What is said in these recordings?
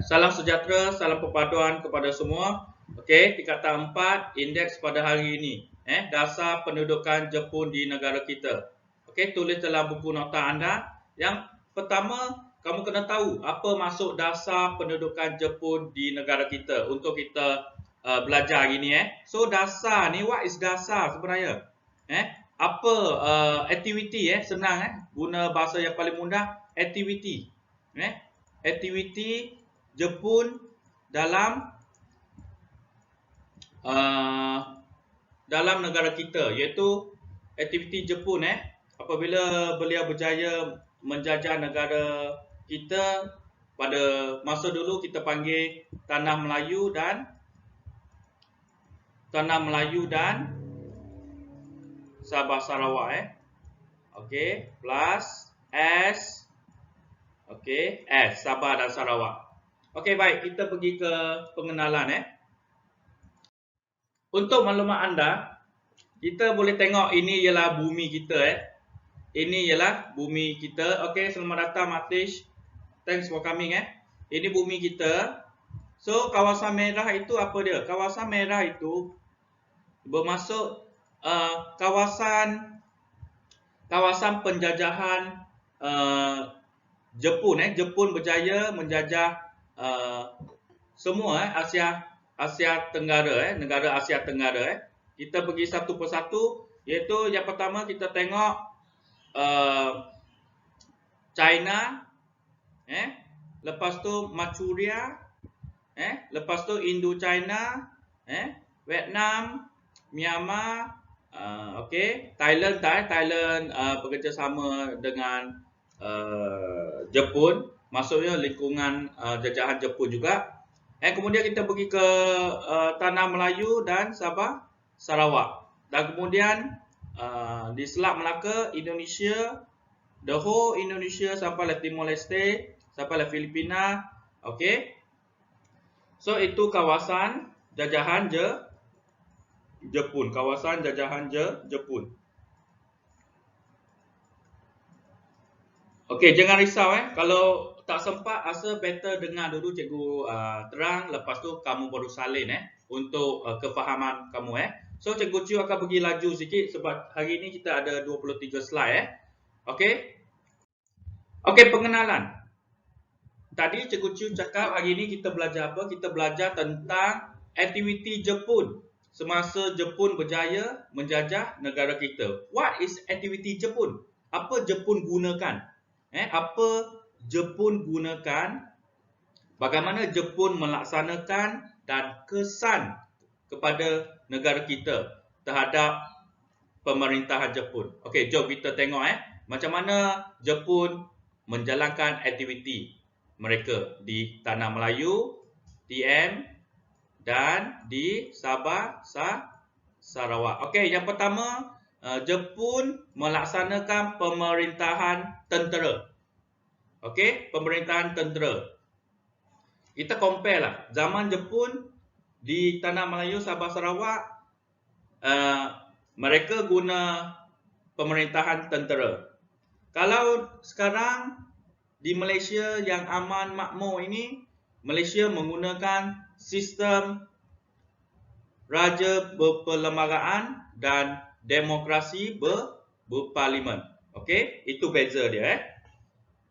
Salam sejahtera, salam perpaduan kepada semua. Okey, tingkatan 4, indeks pada hari ini. Dasar pendudukan Jepun di negara kita. Okey, tulis dalam buku nota anda. Yang pertama, kamu kena tahu apa maksud dasar pendudukan Jepun di negara kita untuk kita belajar hari ini. So, dasar ni, what is dasar sebenarnya? Apa aktiviti? Senang. Guna bahasa yang paling mudah, aktiviti. Aktiviti Jepun dalam negara kita, iaitu aktiviti Jepun apabila beliau berjaya menjajah negara kita pada masa dulu kita panggil Tanah Melayu dan Sabah Sarawak okey, plus S, okey, S Sabah dan Sarawak. Okey, baik, kita pergi ke pengenalan Untuk maklumat anda, kita boleh tengok ini ialah bumi kita Ini ialah bumi kita. Okey, selamat datang Matish. Thanks for coming Ini bumi kita. So, kawasan merah itu apa dia? Kawasan merah itu bermaksud kawasan penjajahan Jepun Jepun berjaya menjajah semua Asia Tenggara negara Asia Tenggara Kita pergi satu persatu, iaitu yang pertama kita tengok China lepas tu Manchuria lepas tu Indochina Vietnam, Myanmar, okey, Thailand bekerjasama dengan Jepun, maksudnya lingkungan jajahan Jepun juga. Kemudian kita pergi ke Tanah Melayu dan Sabah Sarawak. Dan kemudian di Selat Melaka, Indonesia, the whole Indonesia sampai Timor Leste, sampai Filipina. Okey. So itu kawasan jajahan Jepun, kawasan jajahan Jepun. Okey, jangan risau kalau tak sempat, rasa better dengar dulu cikgu terang, lepas tu kamu baru salin untuk kefahaman kamu So cikgu Chiu akan pergi laju sikit sebab hari ini kita ada 23 slide Okey. Okey, pengenalan. Tadi cikgu Chiu cakap hari ini kita belajar apa? Kita belajar tentang aktiviti Jepun semasa Jepun berjaya menjajah negara kita. What is aktiviti Jepun? Apa Jepun gunakan? Apa Jepun gunakan? Bagaimana Jepun melaksanakan dan kesan kepada negara kita terhadap pemerintahan Jepun. Okey, jom kita tengok macam mana Jepun menjalankan aktiviti mereka di Tanah Melayu, TM dan di Sabah Sarawak. Okey, yang pertama, Jepun melaksanakan pemerintahan tentera. Okey, pemerintahan tentera. Kita compare lah. Zaman Jepun di Tanah Melayu, Sabah Sarawak, mereka guna pemerintahan tentera. Kalau sekarang di Malaysia yang aman makmur ini, Malaysia menggunakan sistem raja berperlembagaan dan demokrasi berparlimen. Okey, itu beza dia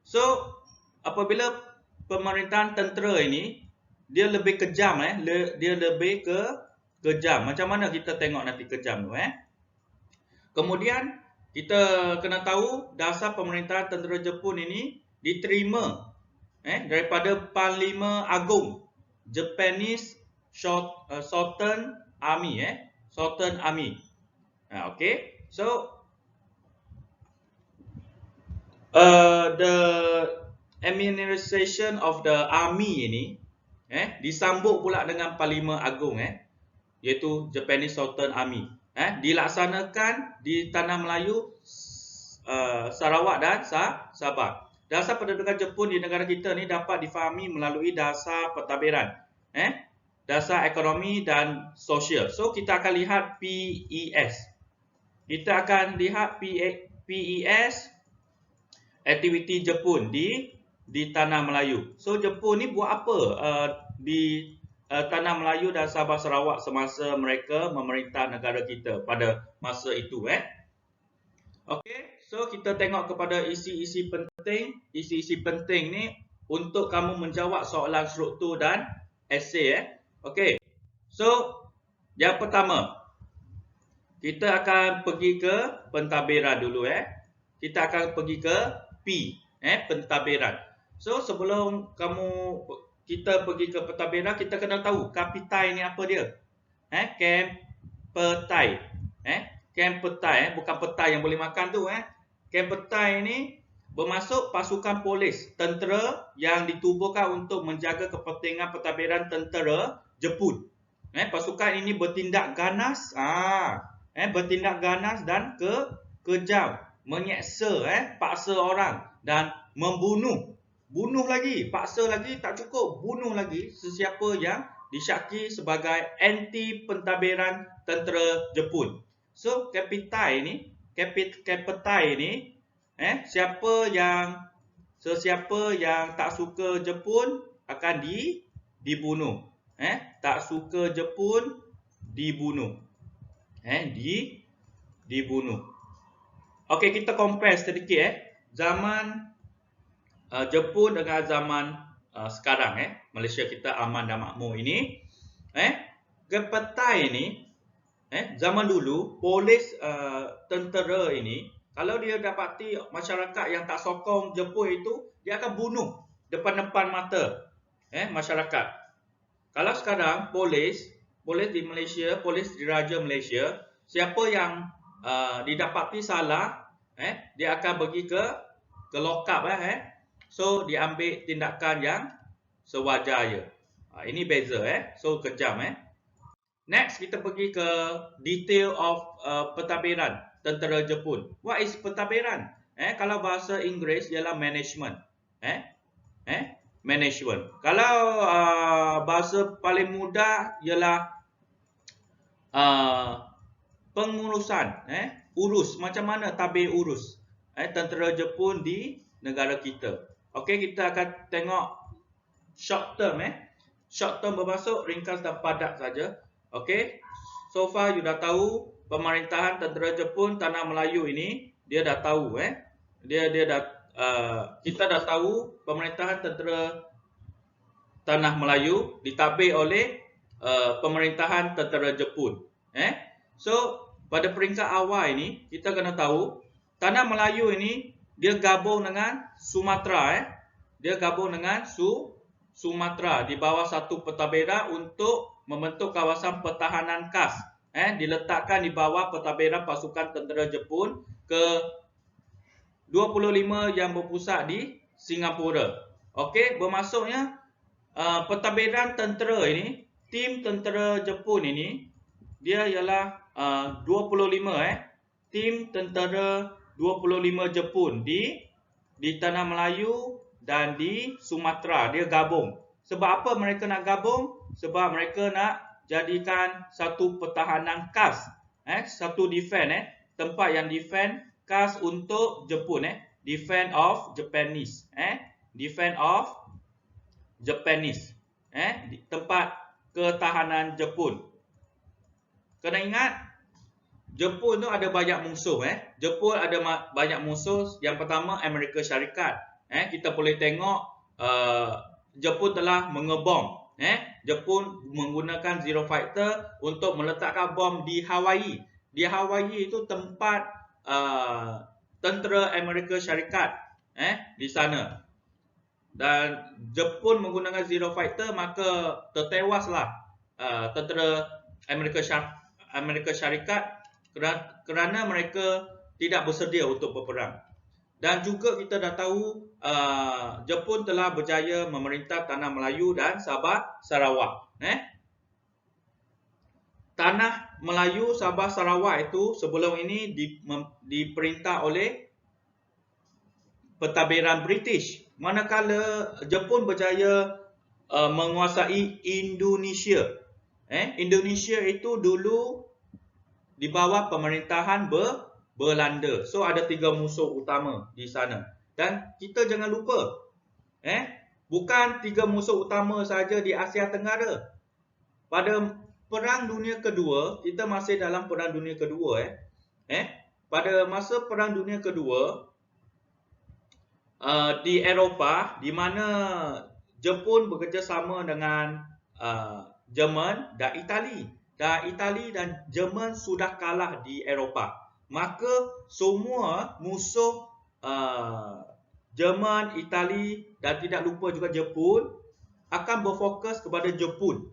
So, apabila pemerintahan tentera ini, dia lebih kejam dia lebih kejam. Macam mana kita tengok nanti kejam tu Kemudian kita kena tahu dasar pemerintahan tentera Jepun ini diterima daripada Parlimen Agung Japanese Southern Army Southern Army. Okay, so the administration of the army ini disambut pula dengan Parlimen Agung iaitu Japanese Southern Army. Dilaksanakan di Tanah Melayu, Sarawak dan Sabah. Dasar pendudukan Jepun di negara kita ni dapat difahami melalui dasar pentadbiran, dasar ekonomi dan sosial. So kita akan lihat PES. Kita akan lihat PES aktiviti Jepun di di tanah Melayu. So Jepun ni buat apa di tanah Melayu dan Sabah Sarawak semasa mereka memerintah negara kita pada masa itu Okey, so kita tengok kepada isi-isi penting. Isi-isi penting ni untuk kamu menjawab soalan struktur dan esei Okey. So yang pertama, kita akan pergi ke pentadbiran dulu Kita akan pergi ke P pentadbiran. So sebelum kita pergi ke pentadbiran, kita kena tahu kapitai ni apa dia. Kempetai. Kempetai bukan petai yang boleh makan tu Kempetai ni bermaksud pasukan polis, tentera yang ditubuhkan untuk menjaga kepentingan pentadbiran tentera Jepun. Pasukan ini bertindak ganas, bertindak ganas dan kejam, menyeksa, paksa orang dan membunuh. Bunuh lagi, paksa lagi tak cukup, bunuh lagi sesiapa yang disyaki sebagai anti pentadbiran tentera Jepun. So Kempetai ni, sesiapa yang tak suka Jepun akan dibunuh. Tak suka Jepun dibunuh. Dibunuh. Okey, kita compare sedikit zaman Jepun dengan zaman sekarang Malaysia kita aman dan makmur ini. Kempetai ni zaman dulu polis tentera ini kalau dia dapati masyarakat yang tak sokong Jepun itu, dia akan bunuh depan-depan mata masyarakat. Kalau sekarang polis di Malaysia, polis diraja Malaysia, siapa yang didapati salah, dia akan pergi ke lock up So diambil tindakan yang sewajarnya. Ini beza So kejam Next kita pergi ke detail of pentadbiran tentera Jepun. What is pentadbiran? Kalau bahasa Inggeris ialah management. Management. Kalau bahasa paling mudah ialah pengurusan, urus, macam mana tabir urus tentera Jepun di negara kita. Okey, kita akan tengok short term Short term bermaksud ringkas dan padat saja. Okey, so far you dah tahu pemerintahan tentera Jepun tanah Melayu ini, dia dah tahu kita dah tahu pemerintahan tentera tanah Melayu ditadbir oleh pemerintahan tentera Jepun. So pada peringkat awal ini kita kena tahu tanah Melayu ini dia gabung dengan Sumatera Dia gabung dengan Sumatera di bawah satu pentadbiran untuk membentuk kawasan pertahanan khas. Diletakkan di bawah pentadbiran pasukan tentera Jepun ke-25 yang berpusat di Singapura. Okey, bermaksudnya pentadbiran tentera ini, tim tentera Jepun ini, dia ialah 25 tim tentera 25 Jepun di tanah Melayu dan di Sumatera. Dia gabung. Sebab apa mereka nak gabung? Sebab mereka nak jadikan satu pertahanan khas, satu defense, tempat yang defense khas untuk Jepun, defense of Japanese, defense of Japanese, tempat ketahanan Jepun. Kena ingat, Jepun tu ada banyak musuh, Jepun ada banyak musuh. Yang pertama Amerika Syarikat. Kita boleh tengok Jepun telah mengebom. Jepun menggunakan Zero Fighter untuk meletakkan bom di Hawaii. Di Hawaii itu tempat tentera Amerika Syarikat di sana. Dan Jepun menggunakan Zero Fighter, maka tertewaslah tentera Amerika Syarikat kerana mereka tidak bersedia untuk berperang. Dan juga kita dah tahu Jepun telah berjaya memerintah tanah Melayu dan Sabah Sarawak. Tanah Melayu Sabah Sarawak itu sebelum ini diperintah oleh pentadbiran British. Manakala Jepun berjaya menguasai Indonesia. Indonesia itu dulu di bawah pemerintahan Belanda. So ada 3 musuh utama di sana. Dan kita jangan lupa, Bukan 3 musuh utama saja di Asia Tenggara. Pada Perang Dunia Kedua, kita masih dalam Perang Dunia Kedua. Pada masa Perang Dunia Kedua, di Eropah, di mana Jepun bekerjasama dengan Jerman dan Itali. Dan Itali dan Jerman sudah kalah di Eropah. Maka semua musuh Jerman, Itali dan tidak lupa juga Jepun akan berfokus kepada Jepun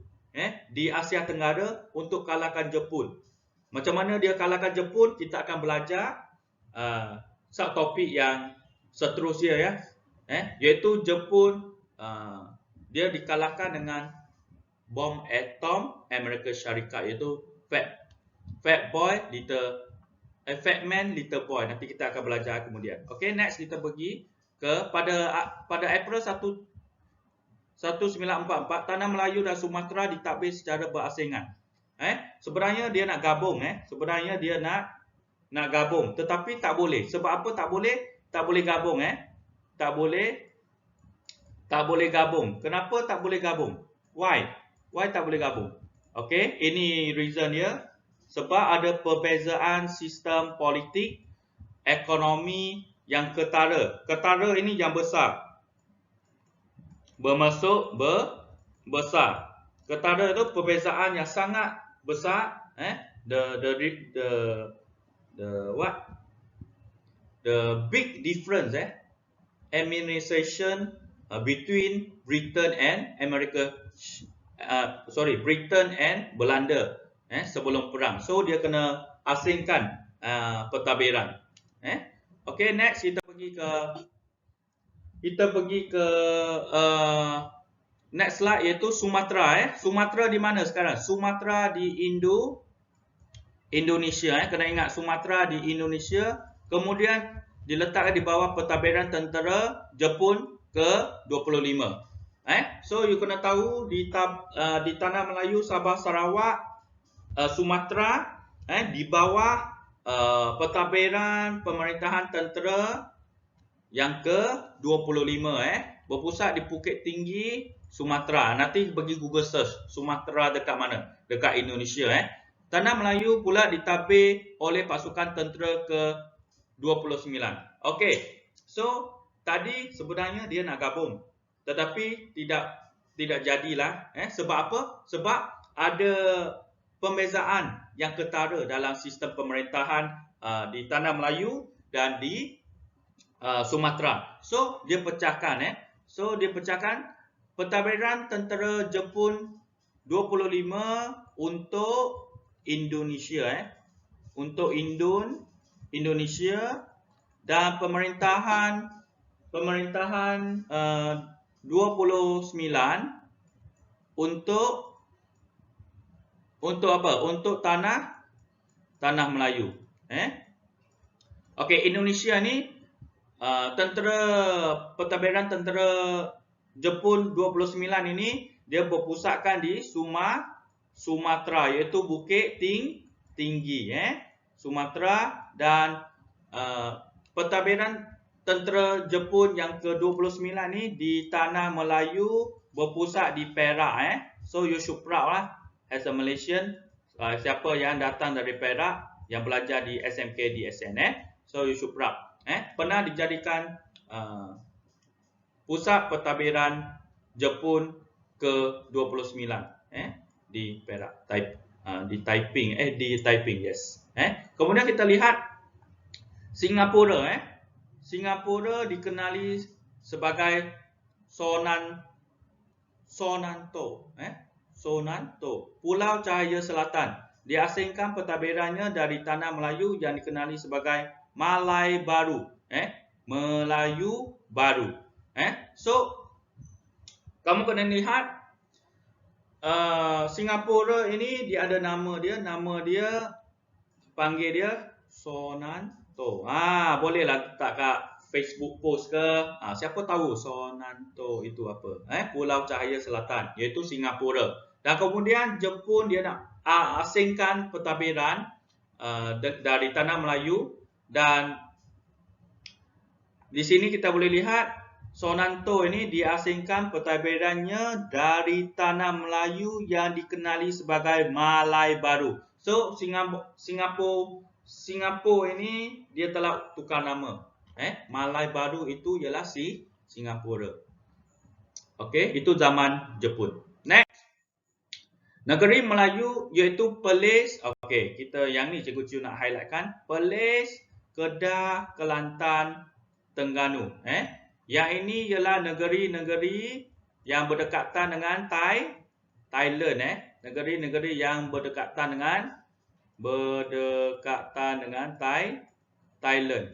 di Asia Tenggara untuk kalahkan Jepun. Macam mana dia kalahkan Jepun, kita akan belajar subtopik yang seterusnya iaitu Jepun dia dikalahkan dengan bom atom Amerika Syarikat, iaitu Fat Man Little Boy. Nanti kita akan belajar kemudian. Okey, next kita pergi ke pada April 1944 tanah Melayu dan Sumatera ditadbir secara berasingan. Sebenarnya dia nak gabung sebenarnya dia nak gabung, tetapi tak boleh. Sebab apa tak boleh? Tak boleh gabung Tak boleh gabung. Kenapa tak boleh gabung? Why tak boleh gabung? Okey, ini reason dia. Sebab ada perbezaan sistem politik, ekonomi yang ketara. Ketara ini yang besar. Bermaksud besar. Ketara itu perbezaan yang sangat besar. The big difference administration between Britain and Britain and Belanda sebelum perang. So dia kena asingkan pentadbiran. Okey, next kita pergi ke next slide, iaitu Sumatera. Sumatera di mana sekarang? Sumatera di Indonesia. Kena ingat Sumatera di Indonesia. Kemudian diletakkan di bawah pentadbiran tentera Jepun ke-25. So you kena tahu di tanah Melayu, Sabah, Sarawak, Sumatera di bawah pentadbiran pemerintahan tentera yang ke-25 berpusat di Bukit Tinggi, Sumatera. Nanti pergi Google search Sumatera dekat mana? Dekat Indonesia. Tanah Melayu pula ditadbir oleh pasukan tentera ke-29. Okey. So tadi sebenarnya dia nak gabung, tetapi tidak jadilah. Sebab apa? Sebab ada pembezaan yang ketara dalam sistem pemerintahan di tanah Melayu dan di Sumatera. So dia pecahkan pentadbiran tentera Jepun 25 untuk Indonesia untuk Indonesia, dan pemerintahan 29 untuk apa? Untuk tanah Melayu. Okey, Indonesia ni pentadbiran tentera Jepun 29 ini dia berpusatkan di Sumatera, iaitu Bukit Tinggi Sumatera, dan pentadbiran tentera Jepun yang ke-29 ni di tanah Melayu berpusat di Perak. So you should proud lah as a Malaysian. Siapa yang datang dari Perak yang belajar di SMK DSN so you should proud. Pernah dijadikan pusat pentadbiran Jepun ke-29 di Perak, di Taiping, yes. Kemudian kita lihat Singapura. Singapura dikenali sebagai Sonanto, Pulau Cahaya Selatan. Diasingkan pentadbirannya dari tanah Melayu yang dikenali sebagai Malai Baru. Melayu Baru. So kamu kena lihat Singapura ini dia ada nama dia panggil dia Sonanto. Bolehlah letak kat Facebook post ke. Siapa tahu Sonanto itu apa? Pulau Cahaya Selatan, iaitu Singapura. Dan kemudian Jepun dia nak asingkan pentadbiran dari tanah Melayu, dan di sini kita boleh lihat Sonanto ini diasingkan pentadbirannya dari tanah Melayu yang dikenali sebagai Malai Baru. So Singapura ini dia telah tukar nama. Malai Baru itu ialah Singapura. Okey, itu zaman Jepun. Next. Negeri Melayu iaitu Perlis. Okey, kita yang ni Cikgu Ciu nak highlightkan. Perlis, Kedah, Kelantan, Terengganu. Yang ini ialah negeri-negeri yang berdekatan dengan Thailand. Negeri-negeri yang berdekatan dengan Thailand.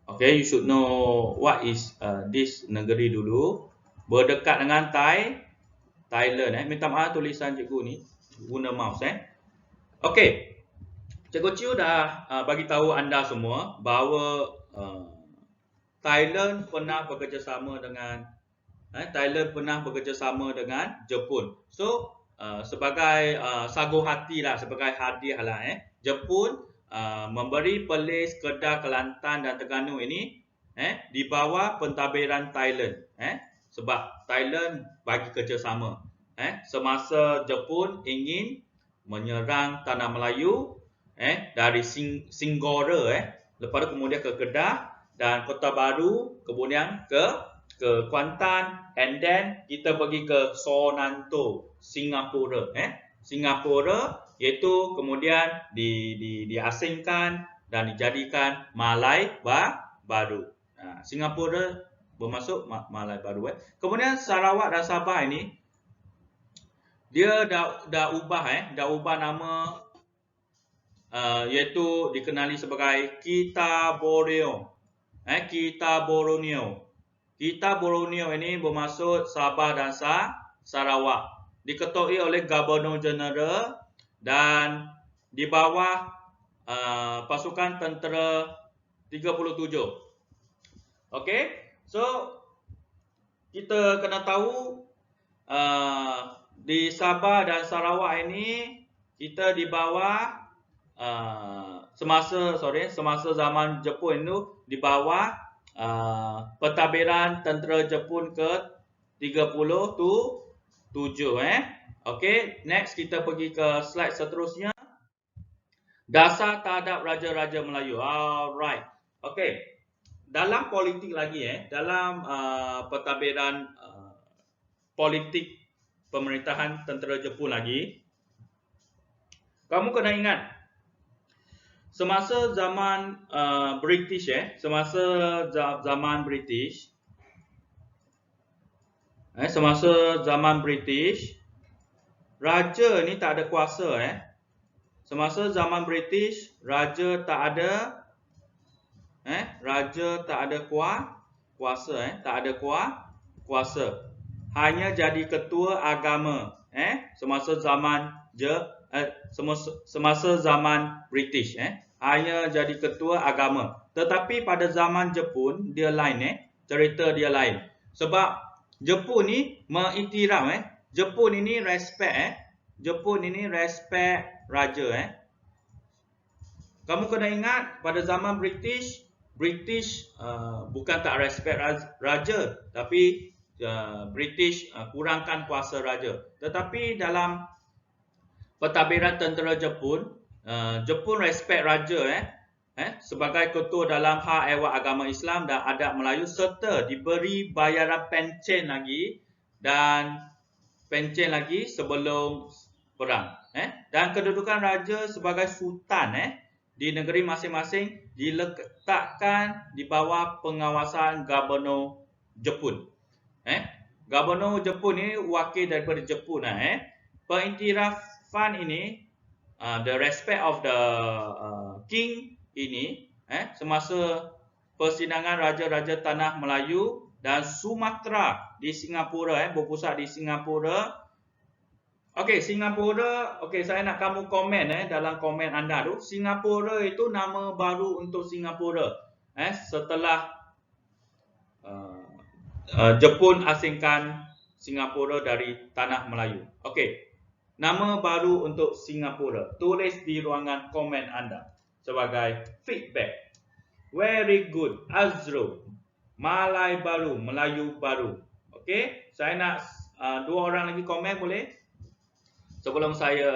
Okay, you should know what is this negeri dulu. Berdekat dengan Thailand. Minta maaf tulisan cikgu ni guna mouse. Okay, Cikgu Ciu dah bagi tahu anda semua bahawa Thailand pernah bekerjasama dengan Jepun. So sebagai sagu hati lah, sebagai hadiah lah, Jepun memberi Perlis, Kedah, Kelantan dan Terengganu ini di bawah pentadbiran Thailand. Sebab Thailand bagi kerjasama. Semasa Jepun ingin menyerang tanah Melayu dari Singgora, lepas tu kemudian ke Kedah dan Kota Baru, kemudian ke Kuantan, and then kita pergi ke Sonanto, Singapura. Singapura iaitu kemudian diasingkan dan dijadikan Malai Baru. Singapura bermasuk Malai Baru. Kemudian Sarawak dan Sabah ini dia dah ubah nama, iaitu dikenali sebagai Kita Borneo. Kita Borneo ini bermaksud Sabah dan Sarawak. Diketuai oleh Gubernur Jeneral dan di bawah pasukan tentera 37. Okey, so kita kena tahu di Sabah dan Sarawak ini kita di bawah semasa zaman Jepun itu di bawah pentadbiran tentera Jepun ke-37. Okey, next kita pergi ke slide seterusnya. Dasar terhadap Raja-Raja Melayu. Alright. Okey. Dalam politik lagi, dalam pentadbiran politik pemerintahan tentera Jepun lagi, kamu kena ingat semasa zaman British, semasa zaman British, raja ni tak ada kuasa. Semasa zaman British, raja tak ada kuasa. Hanya jadi ketua agama. Semasa zaman British, hanya jadi ketua agama. Tetapi pada zaman Jepun dia lain, cerita dia lain. Sebab Jepun ni mengiktiraf, Jepun ini respect raja. Kamu kena ingat pada zaman British bukan tak respect raja, tapi British kurangkan kuasa raja. Tetapi dalam pentadbiran tentera Jepun, Jepun respect raja sebagai ketua dalam hak ehwal agama Islam dan adat Melayu, serta diberi bayaran pencen lagi sebelum perang. Dan kedudukan raja sebagai sultan di negeri masing-masing diletakkan di bawah pengawasan Gubernur Jepun. Gubernur Jepun ini wakil daripada Jepun. Pengiktirafan ini, the respect of the king ini, semasa persidangan raja-raja tanah Melayu dan Sumatera di Singapura, berpusat di Singapura. Okey, Singapura, saya nak kamu komen dalam komen anda tu. Singapura itu nama baru untuk Singapura. Setelah Jepun asingkan Singapura dari tanah Melayu. Okey. Nama baru untuk Singapura. Tulis di ruangan komen anda sebagai feedback. Very good. Azro. Malay baru, Melayu baru. Okey, saya nak dua orang lagi komen boleh? Sebelum saya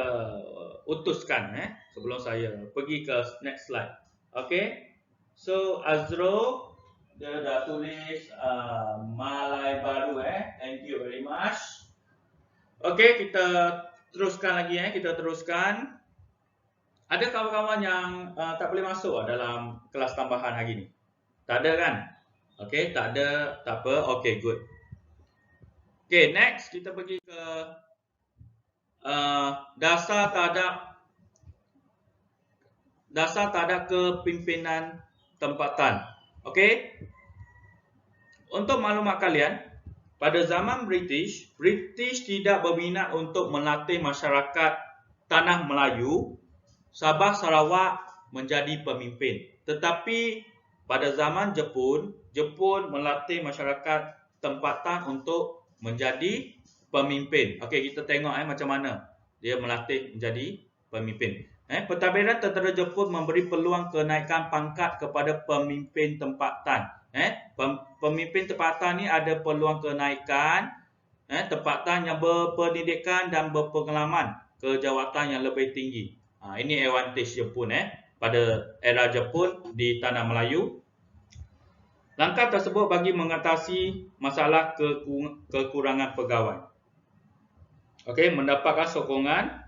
utuskan sebelum saya pergi ke next slide. Okey. So Azro dia dah tulis Malay baru Thank you very much. Okey, kita teruskan lagi kita teruskan. Ada kawan-kawan yang tak boleh masuk dalam kelas tambahan hari ni? Tak ada kan? Okey, tak ada, tak apa. Okey, good. Okey, next kita pergi ke dasar tadak kepimpinan tempatan. Okey. Untuk maklumat kalian, pada zaman British tidak berminat untuk melatih masyarakat tanah Melayu Sabah Sarawak menjadi pemimpin. Tetapi pada zaman Jepun melatih masyarakat tempatan untuk menjadi pemimpin. Okey, kita tengok macam mana dia melatih menjadi pemimpin. Pentadbiran tentera Jepun memberi peluang kenaikan pangkat kepada pemimpin tempatan. Pemimpin tempatan ni ada peluang kenaikan tempatan yang berpendidikan dan berpengalaman ke jawatan yang lebih tinggi. Ini advantage Jepun pada era Jepun di tanah Melayu. Langkah tersebut bagi mengatasi masalah kekurangan pegawai. Okey, mendapatkan sokongan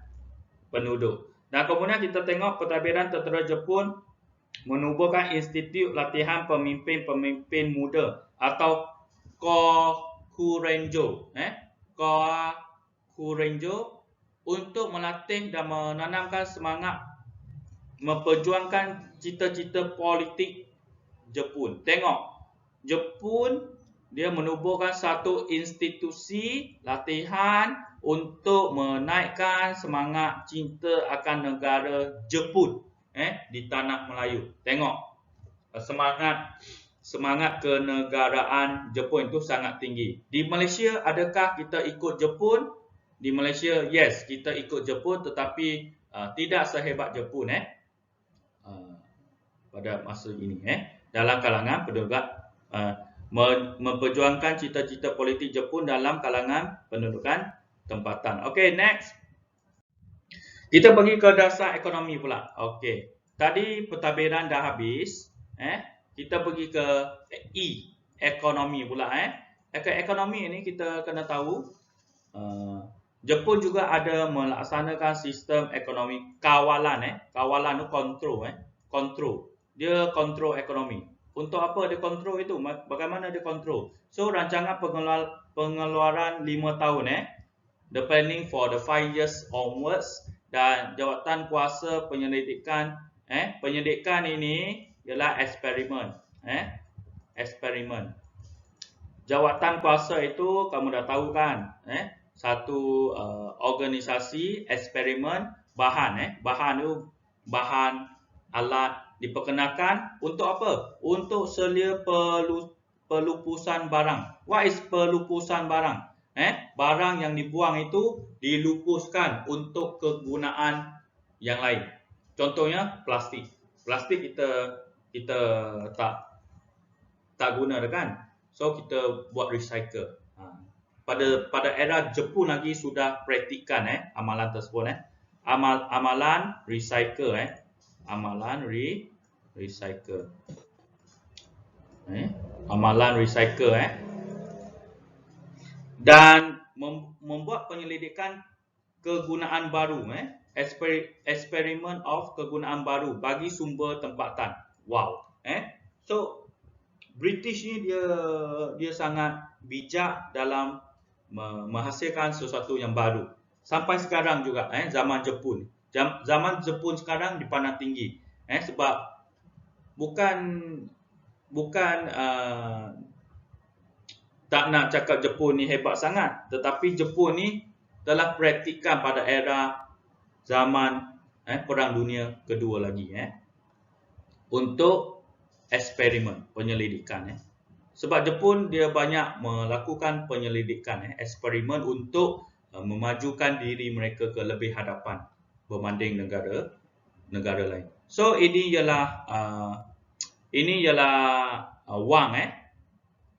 penduduk. Dan kemudian kita tengok pentadbiran tentera Jepun menubuhkan institut latihan pemimpin-pemimpin muda atau Kokurenjo. Kokurenjo untuk melatih dan menanamkan semangat memperjuangkan cita-cita politik Jepun. Tengok, Jepun dia menubuhkan satu institusi latihan untuk menaikkan semangat cinta akan negara Jepun di tanah Melayu. Tengok, semangat kenegaraan Jepun itu sangat tinggi. Di Malaysia, adakah kita ikut Jepun? Di Malaysia, yes, kita ikut Jepun, tetapi tidak sehebat Jepun pada masa ini dalam kalangan pendudukan memperjuangkan cita-cita politik Jepun dalam kalangan pendudukan tempatan. Okey, next. Kita pergi ke dasar ekonomi pula. Okey. Tadi pentadbiran dah habis, kita pergi ke ekonomi pula Ekonomi ini kita kena tahu Jepun juga ada melaksanakan sistem ekonomi kawalan kawalan tu kontrol. Dia kontrol ekonomi. Untuk apa dia kontrol itu? Bagaimana dia kontrol? So rancangan pengeluaran 5 tahun the planning for the 5 years onwards dan jawatan kuasa penyelidikan ini ialah eksperimen eksperimen. Jawatan kuasa itu kamu dah tahu kan satu organisasi eksperimen bahan bahan alat diperkenalkan untuk apa? Untuk selia pelupusan barang. What is pelupusan barang? Barang yang dibuang itu dilupuskan untuk kegunaan yang lain. Contohnya plastik. Plastik kita tak guna kan? So kita buat recycle. Pada era Jepun lagi sudah praktikan amalan tersebut amalan recycle amalan recycle amalan recycle dan membuat penyelidikan kegunaan baru eksperimen of kegunaan baru bagi sumber tempatan. Wow. So British ni dia sangat bijak dalam menghasilkan sesuatu yang baru. Sampai sekarang juga zaman Jepun. Zaman Jepun sekarang dipandang tinggi. Sebab bukan tak nak cakap Jepun ni hebat sangat, tetapi Jepun ni telah praktikkan pada era zaman Perang Dunia Kedua lagi untuk eksperimen penyelidikan sebab Jepun dia banyak melakukan penyelidikan eksperimen untuk memajukan diri mereka ke lebih hadapan berbanding negara lain. So ini ialah Ini ialah wang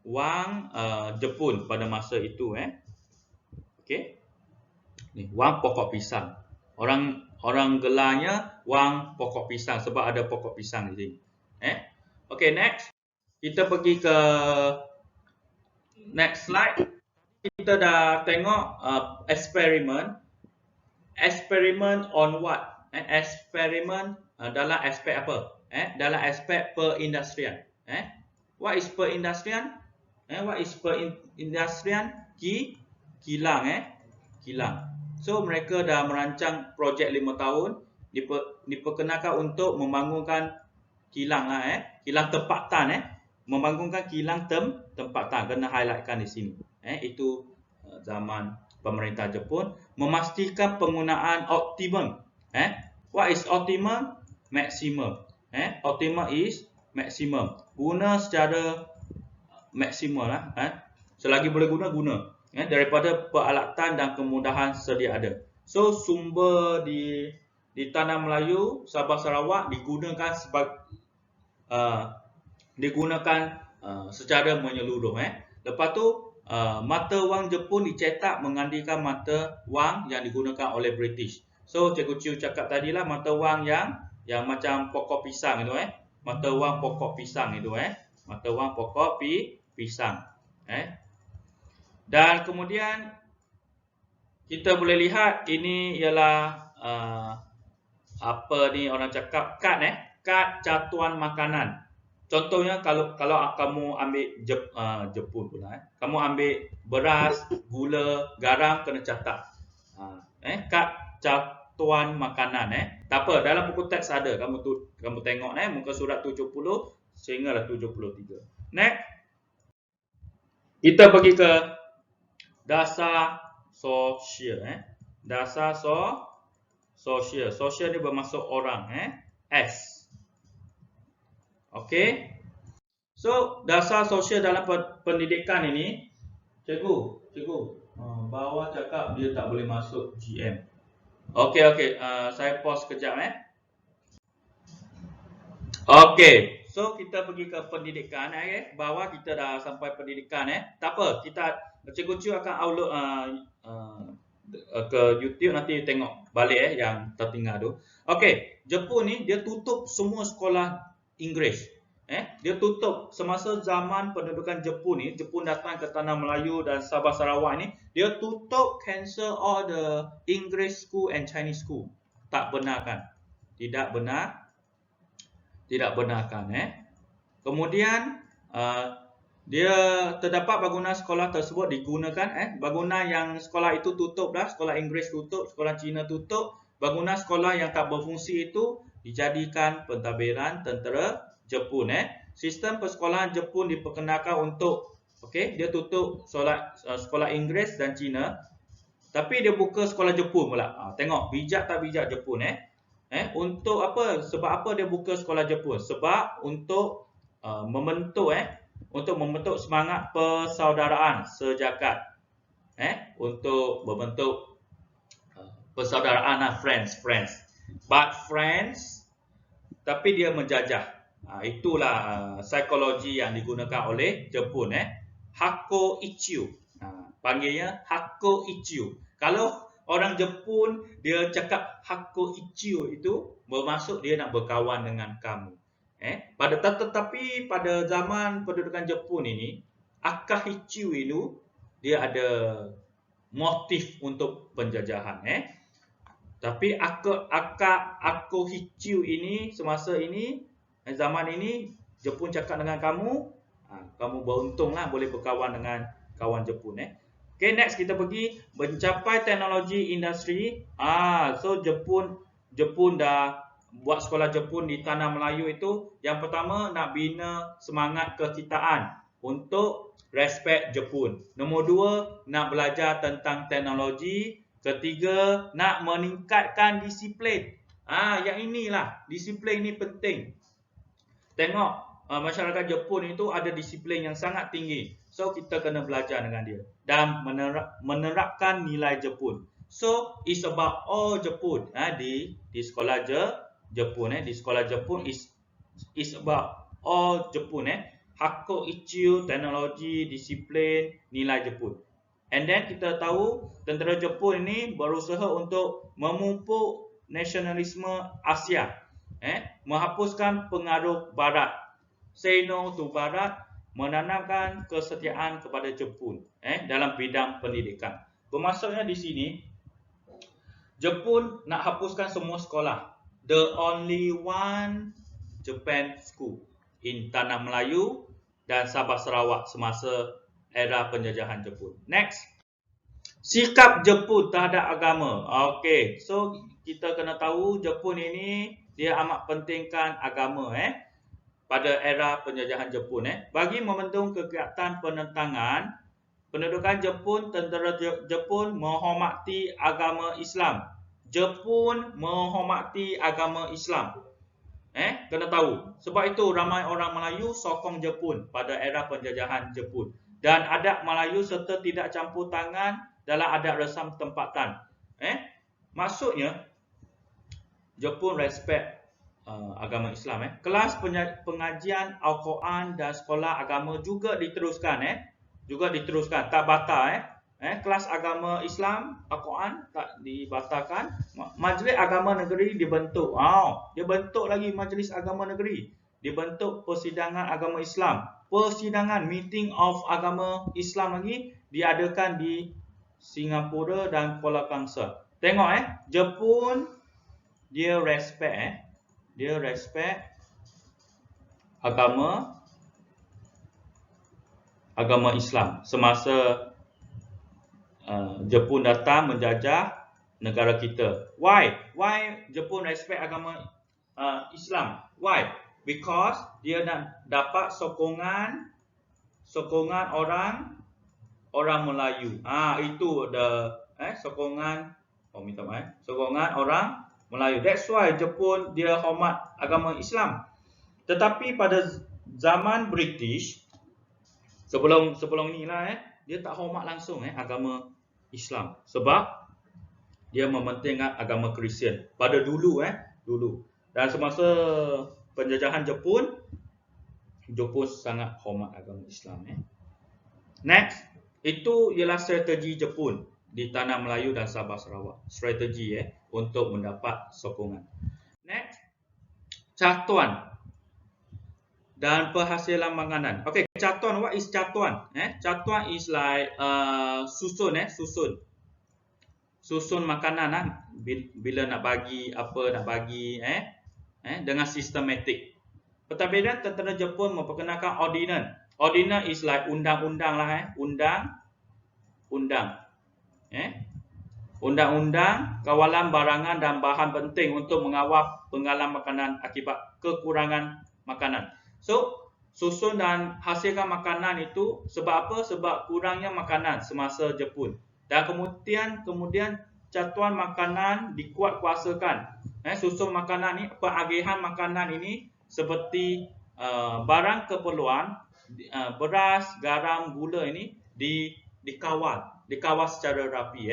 wang Jepun pada masa itu okey. Ni wang pokok pisang. Orang gelarnya wang pokok pisang sebab ada pokok pisang di sini. Okey, next. Kita pergi ke next slide. Kita dah tengok eksperimen. Eksperimen on what? Eksperimen dalam aspek apa? Dalam aspek perindustrian. What is perindustrian? What is perindustrian? Kilang kilang. So mereka dah merancang projek 5 tahun, diperkenalkan untuk membangunkan kilang kilang tempatan membangunkan kilang tempatan, kena highlightkan di sini. Itu zaman pemerintah Jepun memastikan penggunaan optimum. What is optimum? Maximum. Optimum is maximum. Guna secara maksimum selagi boleh guna daripada peralatan dan kemudahan sedia ada. So sumber di Tanah Melayu, Sabah Sarawak digunakan secara menyeluruh. Lepas tu mata wang Jepun dicetak menggantikan mata wang yang digunakan oleh British. So Cikgu Chiu cakap tadilah mata wang yang macam pokok pisang itu mata wang pokok pisang itu mata wang pokok pisang. Dan kemudian kita boleh lihat ini ialah apa ni orang cakap kad catuan makanan. Contohnya kalau kamu ambil Jepun pula kamu ambil beras, gula, garam kena catat. Kad catuan makanan Tak apa, dalam buku teks ada. Kamu tengok muka surat 70 sehinggalah 73. Next. Kita pergi ke dasar sosial dasar sosial. Sosial ni bermaksud orang S. Okey. So dasar sosial dalam pendidikan ini cikgu bawah cakap dia tak boleh masuk GM. Okey, saya pause kejap Okey, so kita pergi ke pendidikan bawah kita dah sampai pendidikan Tak apa, Cikgu Chiu akan upload ke YouTube, nanti tengok balik yang tertinggal tu. Okey, Jepun ni dia tutup semua sekolah Inggeris. Dia tutup semasa zaman pendudukan Jepun ni, Jepun datang ke Tanah Melayu dan Sabah Sarawak ni, dia tutup, cancel all the English school and Chinese school. Tak benarkan. Tidak benarkan Kemudian dia terdapat bangunan sekolah tersebut digunakan bangunan yang sekolah itu tutup dah, sekolah Inggeris tutup, sekolah Cina tutup, bangunan sekolah yang tak berfungsi itu dijadikan pentadbiran tentera Jepun Sistem persekolahan Jepun diperkenalkan untuk dia tutup sekolah Inggeris dan Cina, tapi dia buka sekolah Jepun pula. Tengok bijak tak bijak Jepun untuk apa? Sebab apa dia buka sekolah Jepun? Sebab untuk membentuk semangat persaudaraan sejagat. Untuk membentuk persaudaraan friends. But friends, tapi dia menjajah. Itulah psikologi yang digunakan oleh Jepun Hakko Ichiu. Panggilnya Hakko Ichiu. Kalau orang Jepun dia cakap Hakko Ichiu itu bermaksud dia nak berkawan dengan kamu. Tetapi pada zaman pendudukan Jepun ini, Akka Ichiu itu dia ada motif untuk penjajahan Tapi Akka Ichiu ini semasa ini zaman ini Jepun cakap dengan kamu, kamu beruntunglah boleh berkawan dengan kawan Jepun Okay, next kita pergi mencapai teknologi industri. So Jepun dah buat sekolah Jepun di Tanah Melayu itu. Yang pertama nak bina semangat kekitaan untuk respect Jepun. Nombor 2 nak belajar tentang teknologi. Ketiga nak meningkatkan disiplin. Yang inilah disiplin ini penting. Tengok masyarakat Jepun itu ada disiplin yang sangat tinggi. So kita kena belajar dengan dia dan menerapkan nilai Jepun. So it's about all Jepun di sekolah Jepun di sekolah Jepun is about all Jepun Hakko Ichiu, teknologi, disiplin, nilai Jepun. And then kita tahu tentera Jepun ini berusaha untuk memupuk nasionalisme Asia, menghapuskan pengaruh Barat, say no to Barat, menanamkan kesetiaan kepada Jepun dalam bidang pendidikan. Bermaksudnya di sini Jepun nak hapuskan semua sekolah. The only one Japan school in Tanah Melayu dan Sabah Sarawak semasa era penjajahan Jepun. Next. Sikap Jepun terhadap agama. Okey, so kita kena tahu Jepun ini dia amat pentingkan agama pada era penjajahan Jepun Bagi membendung kegiatan penentangan, pendudukan Jepun, tentera Jepun menghormati agama Islam. Jepun menghormati agama Islam. Kena tahu. Sebab itu ramai orang Melayu sokong Jepun pada era penjajahan Jepun. Dan adat Melayu serta tidak campur tangan dalam adat resam tempatan. Maksudnya Jepun respect agama Islam Kelas pengajian Al-Quran dan sekolah agama juga diteruskan tak batal Kelas agama Islam Al-Quran tak dibatalkan. Majlis Agama Negeri dibentuk. Dia bentuk lagi Majlis Agama Negeri. Dibentuk Persidangan Agama Islam. Persidangan Meeting of Agama Islam lagi diadakan di Singapura dan Kuala Kangsar. Tengok Jepun dia respect dia respect agama Islam semasa Jepun datang menjajah negara kita. Why Jepun respect agama Islam? Why? Because dia nak dapat sokongan orang Melayu. Itu ada sokongan sokongan orang Melayu. That's why Jepun dia hormat agama Islam. Tetapi pada zaman British sebelum ni lah dia tak hormat langsung agama Islam sebab dia mementingkan agama Kristian pada dulu. Dan semasa penjajahan Jepun sangat hormat agama Islam Next, itu ialah strategi Jepun di Tanah Melayu dan Sabah Sarawak. Strategi untuk mendapat sokongan. Next, catuan dan penghasilan makanan. Okay, catuan. What is catuan? Catuan is like susun makanan bila nak bagi dengan sistematik. Pentadbiran tentera Jepun memperkenalkan ordinance. Ordinance is like undang-undang lah Undang-undang kawalan barangan dan bahan penting untuk mengawal penggalan makanan akibat kekurangan makanan. So, susun dan hasilkan makanan itu sebab apa? Sebab kurangnya makanan semasa Jepun. Dan kemudian catuan makanan dikuatkuasakan. Susun makanan ni, pengagihan makanan ini seperti barang keperluan, beras, garam, gula ini dikawal secara rapi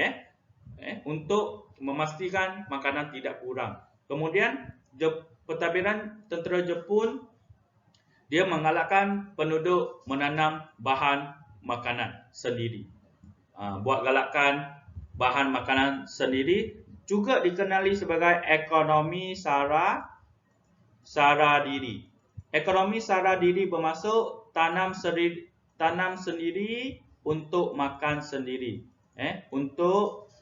untuk memastikan makanan tidak kurang. Kemudian pentadbiran tentera Jepun dia menggalakkan penduduk menanam bahan makanan sendiri. Buat galakan bahan makanan sendiri juga dikenali sebagai ekonomi sara diri. Ekonomi sara diri bermaksud tanam sendiri untuk makan sendiri. Untuk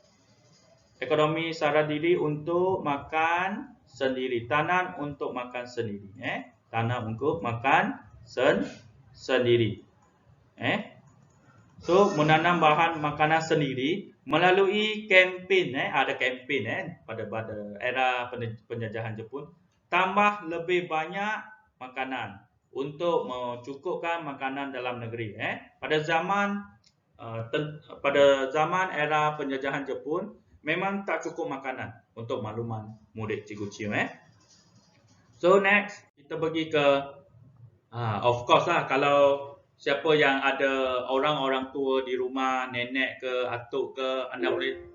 ekonomi sara diri untuk makan sendiri. Tanam untuk makan sendiri. Tanam untuk makan sendiri. So, menanam bahan makanan sendiri melalui kempen. Ada kempen pada era penjajahan Jepun. Tambah lebih banyak makanan untuk mencukupkan makanan dalam negeri. Pada zaman era penjajahan Jepun memang tak cukup makanan. Untuk makluman murid Cikgu Chiu. So next kita pergi ke of course lah, kalau siapa yang ada orang-orang tua di rumah, nenek ke atuk ke,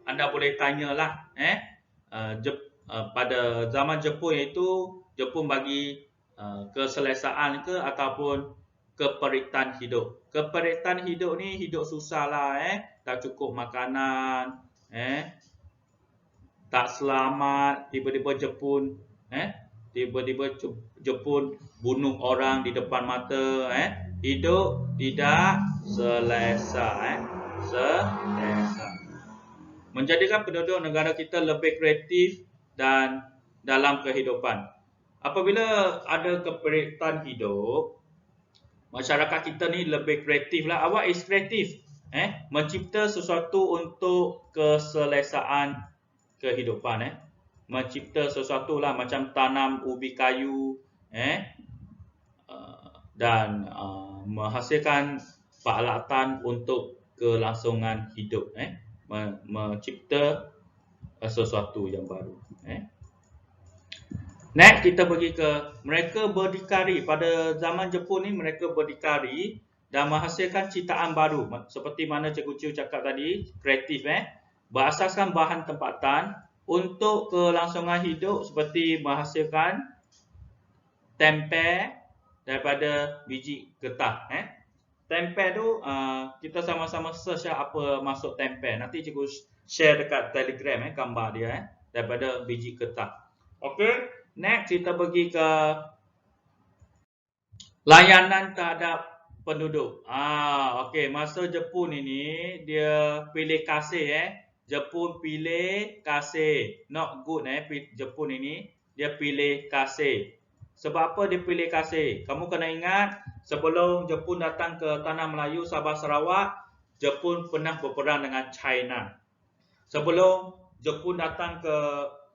anda boleh tanyalah pada zaman Jepun itu Jepun bagi keselesaan ke ataupun keperitan hidup. Keperitan hidup ni hidup susah lah tak cukup makanan, tak selamat, tiba-tiba Jepun Jepun bunuh orang di depan mata, hidup tidak selesa, selesa. Menjadikan penduduk negara kita lebih kreatif dan dalam kehidupan. Apabila ada keperitan hidup, masyarakat kita ni lebih kreatif lah. Awak is kreatif, mencipta sesuatu untuk keselesaan kehidupan, mencipta sesuatu lah macam tanam ubi kayu, dan menghasilkan peralatan untuk kelangsungan hidup, mencipta sesuatu yang baru. Next kita pergi ke mereka berdikari. Pada zaman Jepun ni mereka berdikari dan menghasilkan ciptaan baru seperti mana Cikgu Chiu cakap tadi, kreatif, berasaskan bahan tempatan untuk kelangsungan hidup seperti menghasilkan tempe daripada biji getah. Tempe tu kita sama-sama search apa maksud tempe. Nanti Cikgu share dekat Telegram gambar dia daripada biji getah. Okey. Next kita pergi ke layanan terhadap penduduk. Okey, masa Jepun ini dia pilih kasih, Jepun pilih kasih. Not good Jepun ini dia pilih kasih. Sebab apa dia pilih kasih? Kamu kena ingat sebelum Jepun datang ke tanah Melayu, Sabah, Sarawak, Jepun pernah berperang dengan China. Sebelum Jepun datang ke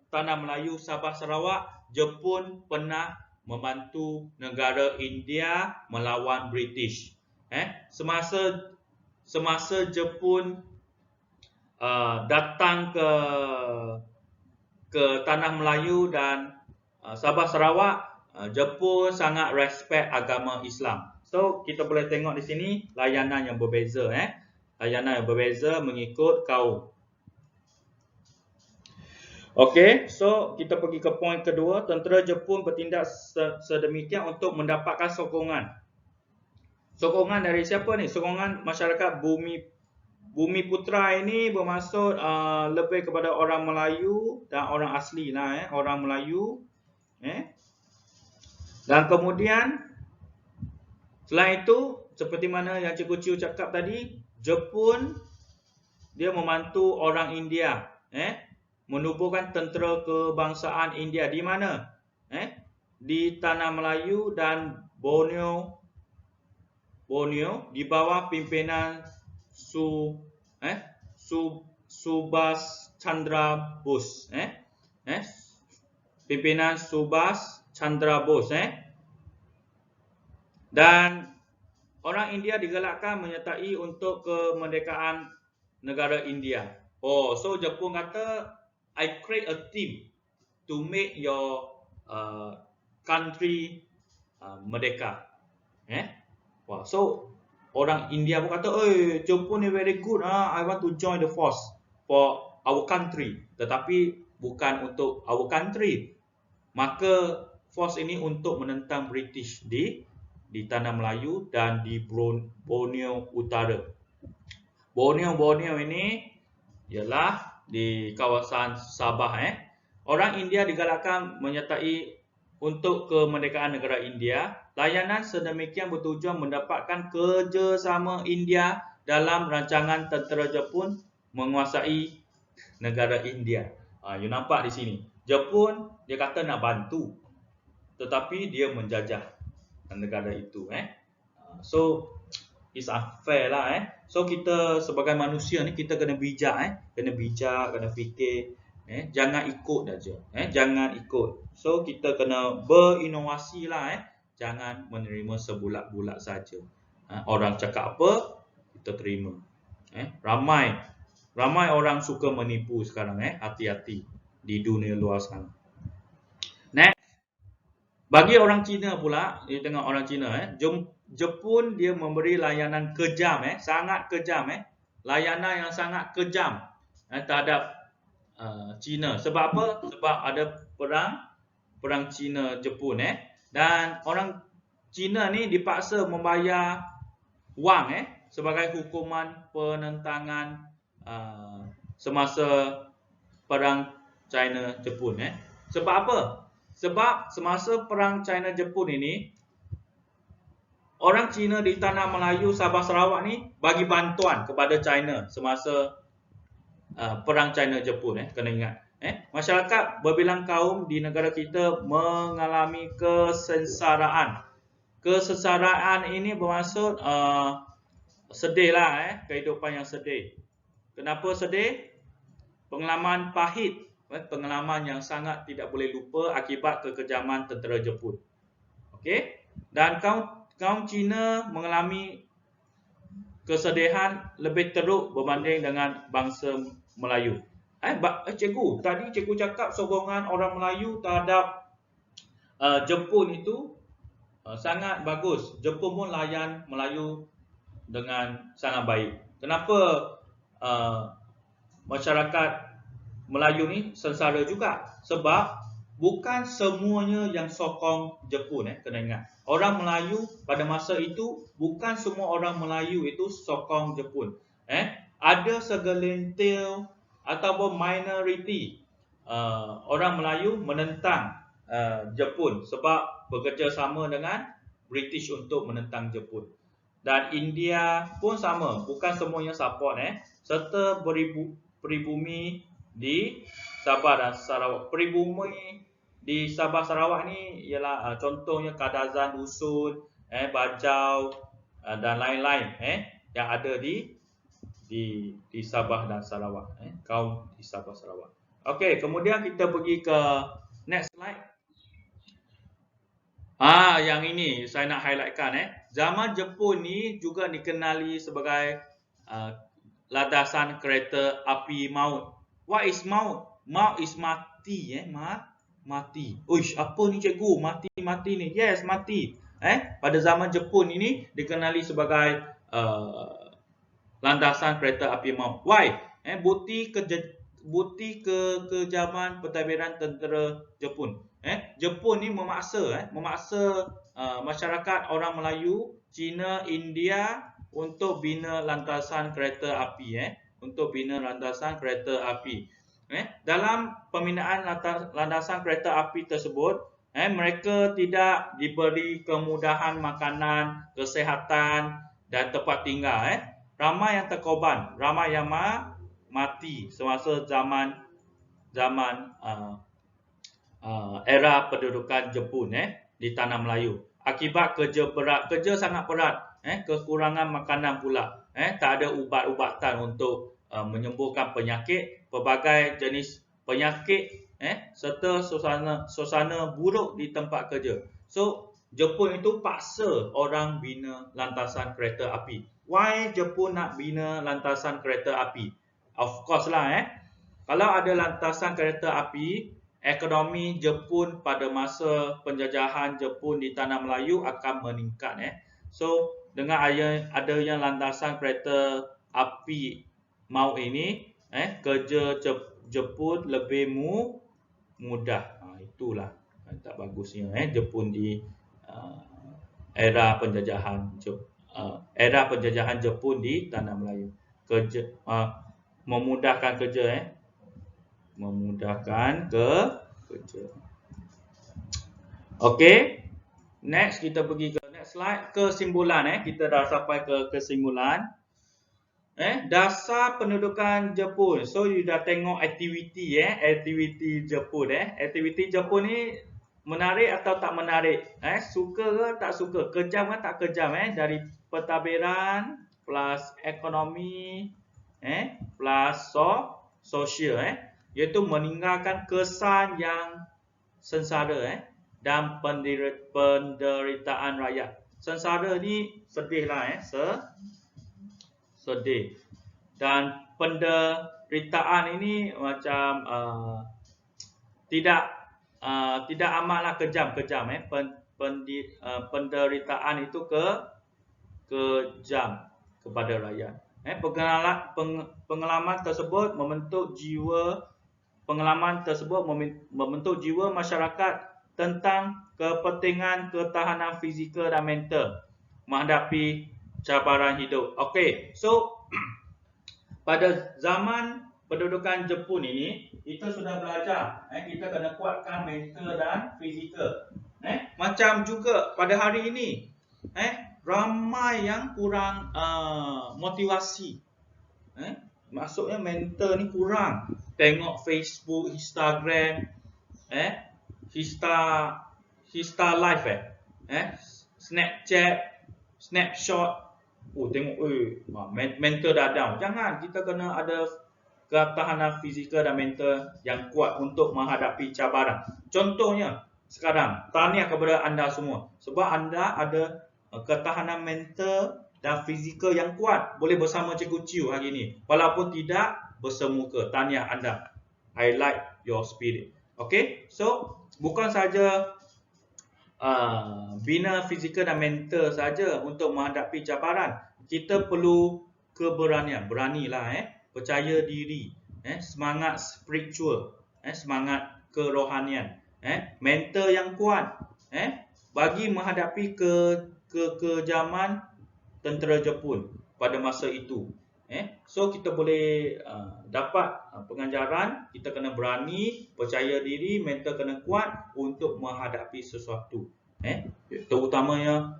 tanah Melayu, Sabah, Sarawak, Jepun pernah membantu negara India melawan British. Semasa Jepun datang ke tanah Melayu dan Sabah Sarawak, Jepun sangat respect agama Islam. So kita boleh tengok di sini layanan yang berbeza, layanan yang berbeza mengikut kaum. Okey, so kita pergi ke poin kedua. Tentera Jepun bertindak sedemikian untuk mendapatkan sokongan. Sokongan dari siapa ni? Sokongan masyarakat Bumi Putra ini bermaksud lebih kepada orang Melayu dan orang asli lah, orang Melayu. Dan kemudian selain itu, seperti mana yang Cikgu Chiu cakap tadi, Jepun dia membantu orang India, menubuhkan tentera kebangsaan India di mana? Di tanah Melayu dan Borneo di bawah pimpinan Subhas Chandra Bose, pimpinan Subhas Chandra Bose, dan orang India digalakkan menyertai untuk kemerdekaan negara India. So Jepun kata, I create a team to make your country merdeka. So orang India pun kata, Jepun ni very good, I want to join the force for our country. Tetapi bukan untuk our country. Maka force ini untuk menentang British di tanah Melayu dan di Borneo Utara. Borneo ini ialah di kawasan Sabah. Orang India digalakkan menyertai untuk kemerdekaan negara India. Layanan sedemikian bertujuan mendapatkan kerjasama India dalam rancangan tentera Jepun menguasai negara India. You nampak di sini. Jepun dia kata nak bantu, tetapi dia menjajah negara itu. So it's unfair lah. So kita sebagai manusia ni kita kena bijak, kena fikir, jangan ikut saja, jangan ikut. So kita kena berinovasi lah, jangan menerima sebulat-bulat saja. Orang cakap apa kita terima. Ramai orang suka menipu sekarang, hati-hati di dunia luar sana. Next, bagi orang Cina pula, dia tengok orang Cina, Jepun dia memberi layanan kejam, sangat kejam, layanan yang sangat kejam terhadap Cina. Sebab apa? Sebab ada perang Cina Jepun. Dan orang Cina ni dipaksa membayar wang sebagai hukuman penentangan semasa perang China Jepun Sebab apa? Sebab semasa perang China Jepun ini orang Cina di tanah Melayu Sabah Sarawak ni bagi bantuan kepada China semasa perang China Jepun kena ingat. Masyarakat berbilang kaum di negara kita mengalami kesengsaraan. Kesengsaraan ini bermaksud sedih lah kehidupan yang sedih. Kenapa sedih? Pengalaman pahit, pengalaman yang sangat tidak boleh lupa akibat kekejaman tentera Jepun. Okey? Dan kaum Cina mengalami kesedihan lebih teruk berbanding dengan bangsa Melayu. Cikgu, tadi cikgu cakap sokongan orang Melayu terhadap Jepun itu sangat bagus. Jepun pun layan Melayu dengan sangat baik. Kenapa masyarakat Melayu ni sengsara juga? Sebab bukan semuanya yang sokong Jepun kena ingat. Orang Melayu pada masa itu bukan semua orang Melayu itu sokong Jepun. Ada segelintir ataupun minoriti orang Melayu menentang Jepun sebab bekerjasama dengan British untuk menentang Jepun. Dan India pun sama, bukan semuanya support serta peribumi di Sabah dan Sarawak. Peribumi di Sabah Sarawak ni ialah contohnya Kadazan Dusun, Bajau dan lain-lain yang ada di Sabah dan Sarawak, kaum di Sabah Sarawak. Okey, kemudian kita pergi ke next slide. Yang ini saya nak highlightkan Zaman Jepun ni juga dikenali sebagai landasan kereta api maut. What is maut? Maut is mati mati. Uish, apa ni cikgu? Mati ni. Yes, mati. Pada zaman Jepun ini dikenali sebagai landasan kereta api maut. Why? Bukti kekejaman pentadbiran tentera Jepun. Jepun ni memaksa masyarakat orang Melayu, Cina, India untuk bina landasan kereta api Dalam pembinaan landasan kereta api tersebut, mereka tidak diberi kemudahan makanan, kesihatan dan tempat tinggal. Ramai yang terkorban, ramai yang mati semasa zaman era pendudukan Jepun di tanah Melayu. Akibat kerja sangat berat, kekurangan makanan pula, tak ada ubat-ubatan untuk menyembuhkan penyakit, pelbagai jenis penyakit, serta suasana buruk di tempat kerja. So, Jepun itu paksa orang bina lantasan kereta api. Why Jepun nak bina lantasan kereta api? Of course lah kalau ada lantasan kereta api, ekonomi Jepun pada masa penjajahan Jepun di tanah Melayu akan meningkat So dengan adanya landasan kereta api maut ini, kerja Jepun lebih mudah. Itulah tak bagusnya Jepun di era penjajahan Jepun di tanah Melayu. Kerja memudahkan kerja memudahkan kerja. Okey, next kita pergi ke next slide, kesimpulan kita dah sampai ke kesimpulan. Dasar pendudukan Jepun. So you dah tengok aktiviti aktiviti Jepun Aktiviti Jepun ni menarik atau tak menarik? Suka ke tak suka? Kejam ke tak kejam dari pentadbiran plus ekonomi plus sosial iaitu meninggalkan kesan yang sengsara dan penderitaan rakyat. Sengsara ni sedih lah sedih. Dan penderitaan ini macam tidak amatlah kejam. Penderitaan itu kejam kepada rakyat. Pengalaman tersebut membentuk jiwa masyarakat tentang kepentingan ketahanan fizikal dan mental menghadapi cabaran hidup. Okey, so pada zaman pendudukan Jepun ini, kita sudah belajar, kita kena kuatkan mental dan fizikal. Macam juga pada hari ini, ramai yang kurang motivasi. Maksudnya mental ni kurang. Tengok Facebook, Instagram, Insta Live, Snapchat, Snapshot. Tengok, mental dah down. Jangan, kita kena ada ketahanan fizikal dan mental yang kuat untuk menghadapi cabaran. Contohnya, sekarang, tahniah kepada anda semua. Sebab anda ada ketahanan mental dan fizikal yang kuat. Boleh bersama Cikgu Chiu hari ini. Walaupun tidak bersemuka. Tahniah anda. I like your spirit. Okay, so bukan saja bina fizikal dan mental saja untuk menghadapi cabaran. Kita perlu keberanian, beranilah, percaya diri, semangat spiritual, semangat kerohanian, mental yang kuat, bagi menghadapi kekejaman tentera Jepun pada masa itu. So kita boleh dapat pengajaran, kita kena berani, percaya diri, mental kena kuat untuk menghadapi sesuatu. Terutamanya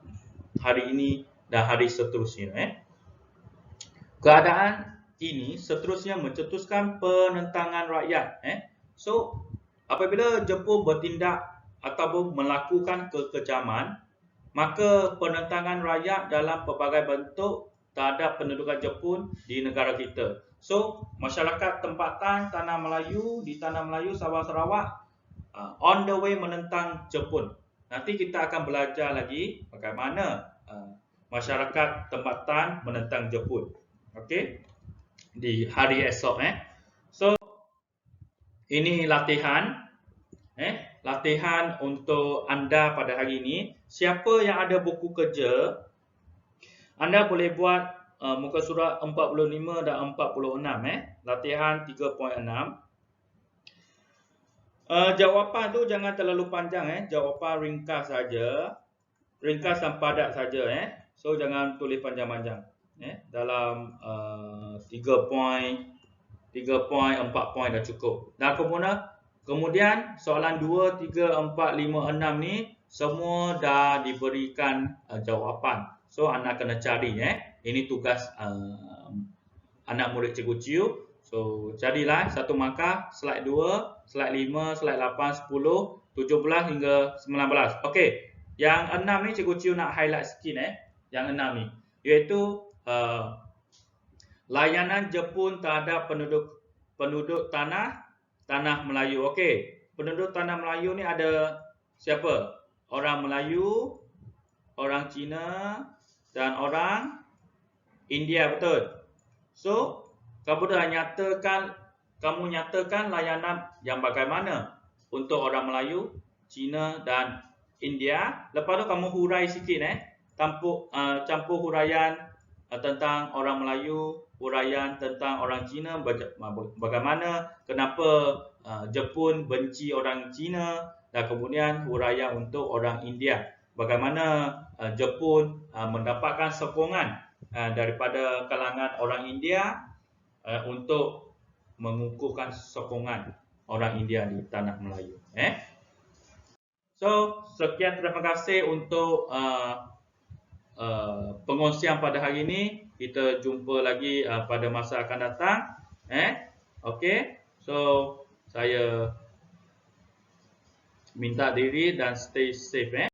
hari ini dan hari seterusnya. Keadaan ini seterusnya mencetuskan penentangan rakyat. So apabila Jepun bertindak ataupun melakukan kekejaman, maka penentangan rakyat dalam pelbagai bentuk terhadap pendudukan Jepun di negara kita. So, masyarakat tempatan Tanah Melayu, di Tanah Melayu, Sabah Sarawak, on the way menentang Jepun. Nanti kita akan belajar lagi bagaimana masyarakat tempatan menentang Jepun. Okey, di hari esok. So, ini latihan. Latihan untuk anda pada hari ini. Siapa yang ada buku kerja, anda boleh buat muka surat 45 dan 46. Latihan 3.6. Jawapan tu jangan terlalu panjang. Jawapan ringkas saja. Ringkas dan padat saja. So jangan tulis panjang-panjang. Dalam 3 poin, 4 poin dah cukup. Dan kemudian soalan 2, 3, 4, 5, 6 ni semua dah diberikan jawapan. So anda kena cari. Ini tugas anak murid Cikgu Chiu. So carilah satu markah, slide 2, slide 5, slide 8, 10, 17 hingga 19. Okey, yang 6 ni Cikgu Chiu nak highlight sikit. Yang 6 ni iaitu layanan Jepun terhadap penduduk tanah Melayu. Okey, penduduk tanah Melayu ni ada siapa? Orang Melayu, orang Cina dan orang India, betul? So, kamu nyatakan layanan yang bagaimana untuk orang Melayu, Cina dan India. Lepas tu kamu hurai sikit, campur huraian tentang orang Melayu, huraian tentang orang Cina, bagaimana, kenapa Jepun benci orang Cina, dan kemudian huraian untuk orang India. Bagaimana Jepun mendapatkan sokongan daripada kalangan orang India untuk mengukuhkan sokongan orang India di tanah Melayu. So, sekian, terima kasih untuk pengongsian pada hari ini. Kita jumpa lagi pada masa akan datang. Okey, so saya minta diri dan stay safe.